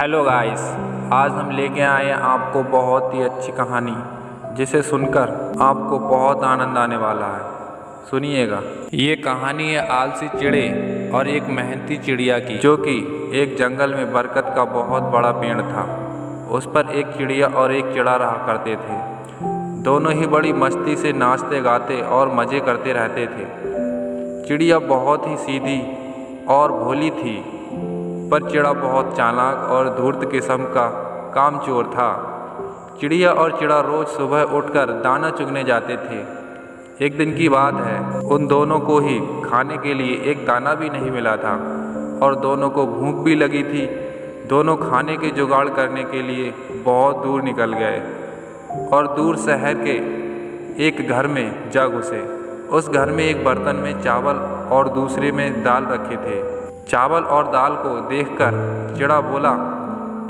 Hello guys, आज हम लेके आए हैं आपको बहुत ही अच्छी कहानी जिसे सुनकर आपको बहुत आनंद आने वाला है। सुनिएगा। ये कहानी है आलसी चिड़े और एक मेहनती चिड़िया की, जो कि एक जंगल में बरगद का बहुत बड़ा पेड़ था। उस पर एक चिड़िया और एक चिड़ा रहा करते थे। दोनों ही बड़ी मस्ती से नाचते गाते और मज़े करते रहते थे। चिड़िया बहुत ही सीधी और भोली थी, पर चिड़ा बहुत चालाक और धूर्त किस्म का कामचोर था। चिड़िया और चिड़ा रोज सुबह उठकर दाना चुगने जाते थे। एक दिन की बात है, उन दोनों को ही खाने के लिए एक दाना भी नहीं मिला था और दोनों को भूख भी लगी थी। दोनों खाने के जुगाड़ करने के लिए बहुत दूर निकल गए और दूर शहर के एक घर में जा घुसे। उस घर में एक बर्तन में चावल और दूसरे में दाल रखे थे। चावल और दाल को देखकर चिड़ा बोला,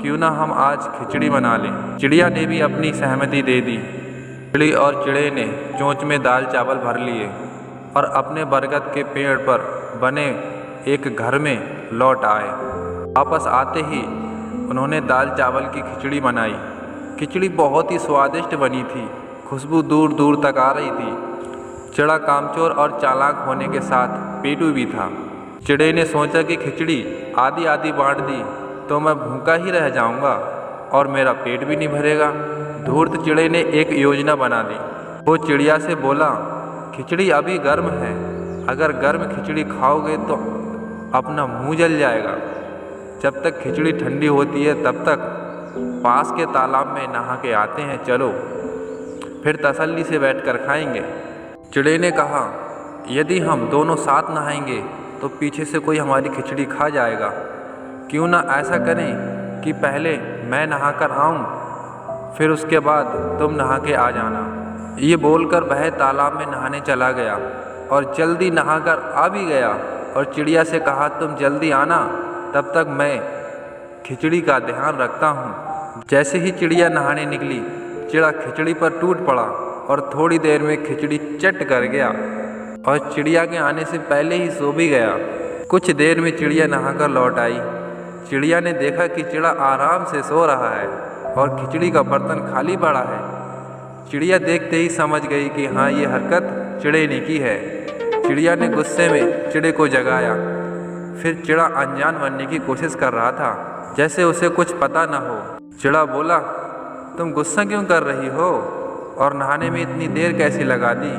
क्यों ना हम आज खिचड़ी बना लें। चिड़िया ने भी अपनी सहमति दे दी। चिड़ी और चिड़े ने चोंच में दाल चावल भर लिए और अपने बरगद के पेड़ पर बने एक घर में लौट आए। वापस आते ही उन्होंने दाल चावल की खिचड़ी बनाई। खिचड़ी बहुत ही स्वादिष्ट बनी थी। खुशबू दूर दूर तक आ रही थी। चिड़ा कामचोर और चालाक होने के साथ पेटू भी था। चिड़े ने सोचा कि खिचड़ी आधी आधी बांट दी तो मैं भूखा ही रह जाऊंगा और मेरा पेट भी नहीं भरेगा। धूर्त चिड़े ने एक योजना बना दी। वो चिड़िया से बोला, खिचड़ी अभी गर्म है, अगर गर्म खिचड़ी खाओगे तो अपना मुंह जल जाएगा। जब तक खिचड़ी ठंडी होती है तब तक पास के तालाब में नहा के आते हैं, चलो फिर तसल्ली से बैठकर खाएंगे। चिड़े ने कहा, यदि हम दोनों साथ नहाएंगे तो पीछे से कोई हमारी खिचड़ी खा जाएगा। क्यों ना ऐसा करें कि पहले मैं नहाकर आऊं, फिर उसके बाद तुम नहा के आ जाना। ये बोलकर वह तालाब में नहाने चला गया और जल्दी नहाकर आ भी गया और चिड़िया से कहा, तुम जल्दी आना, तब तक मैं खिचड़ी का ध्यान रखता हूँ। जैसे ही चिड़िया नहाने निकली, चिड़ा खिचड़ी पर टूट पड़ा और थोड़ी देर में खिचड़ी चट कर गया और चिड़िया के आने से पहले ही सो भी गया। कुछ देर में चिड़िया नहाकर लौट आई। चिड़िया ने देखा कि चिड़ा आराम से सो रहा है और खिचड़ी का बर्तन खाली पड़ा है। चिड़िया देखते ही समझ गई कि हाँ, ये हरकत चिड़े ने की है। चिड़िया ने गुस्से में चिड़े को जगाया। फिर चिड़ा अनजान बनने की कोशिश कर रहा था, जैसे उसे कुछ पता न हो। चिड़ा बोला, तुम गुस्सा क्यों कर रही हो और नहाने में इतनी देर कैसी लगा दी?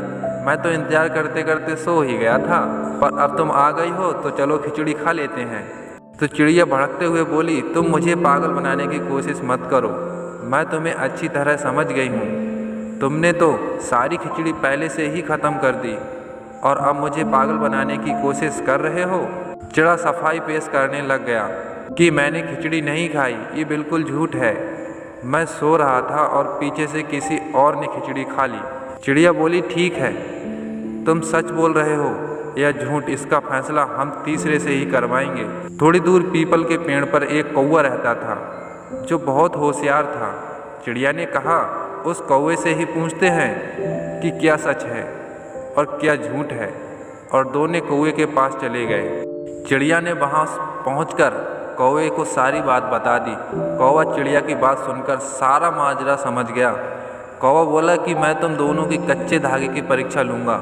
मैं तो इंतजार करते करते सो ही गया था, पर अब तुम आ गई हो तो चलो खिचड़ी खा लेते हैं। तो चिड़िया भड़कते हुए बोली, तुम मुझे पागल बनाने की कोशिश मत करो, मैं तुम्हें अच्छी तरह समझ गई हूँ। तुमने तो सारी खिचड़ी पहले से ही ख़त्म कर दी और अब मुझे पागल बनाने की कोशिश कर रहे हो। चिड़ा सफाई पेश करने लग गया कि मैंने खिचड़ी नहीं खाई, ये बिल्कुल झूठ है। मैं सो रहा था और पीछे से किसी और ने खिचड़ी खा ली। चिड़िया बोली, ठीक है, तुम सच बोल रहे हो या झूठ, इसका फैसला हम तीसरे से ही करवाएंगे। थोड़ी दूर पीपल के पेड़ पर एक कौवा रहता था जो बहुत होशियार था। चिड़िया ने कहा, उस कौवे से ही पूछते हैं कि क्या सच है और क्या झूठ है। और दोनों कौवे के पास चले गए। चिड़िया ने वहां पहुंचकर कौवे को सारी बात बता दी। कौवा चिड़िया की बात सुनकर सारा माजरा समझ गया। कौवा बोला कि मैं तुम दोनों की कच्चे धागे की परीक्षा लूँगा।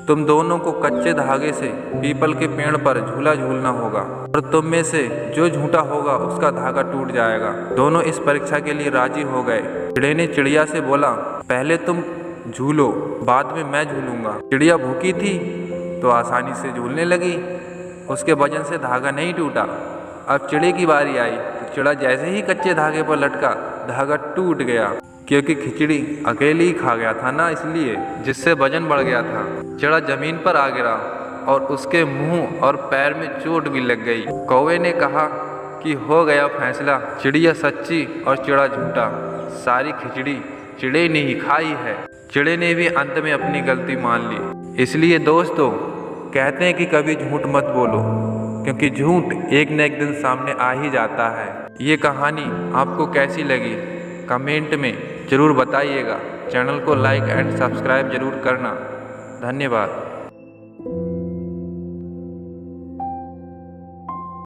तुम दोनों को कच्चे धागे से पीपल के पेड़ पर झूला झूलना होगा और तुम में से जो झूठा होगा उसका धागा टूट जाएगा। दोनों इस परीक्षा के लिए राजी हो गए। चिड़े ने चिड़िया से बोला, पहले तुम झूलो, बाद में मैं झूलूंगा। चिड़िया भूखी थी तो आसानी से झूलने लगी। उसके वजन से धागा नहीं टूटा। अब चिड़े की बारी आई तो चिड़ा जैसे ही कच्चे धागे पर लटका, धागा टूट गया, क्योंकि खिचड़ी अकेले ही खा गया था ना, इसलिए, जिससे वजन बढ़ गया था। चिड़ा जमीन पर आ गिरा और उसके मुंह और पैर में चोट भी लग गई। कौवे ने कहा कि हो गया फैसला, चिड़िया सच्ची और चिड़ा झूठा। सारी खिचड़ी चिड़े ने ही खाई है। चिड़े ने भी अंत में अपनी गलती मान ली। इसलिए दोस्तों, कहते हैं कि कभी झूठ मत बोलो, क्योंकि झूठ एक न एक दिन सामने आ ही जाता है। ये कहानी आपको कैसी लगी कमेंट में ज़रूर बताइएगा। चैनल को लाइक एंड सब्सक्राइब जरूर करना। धन्यवाद।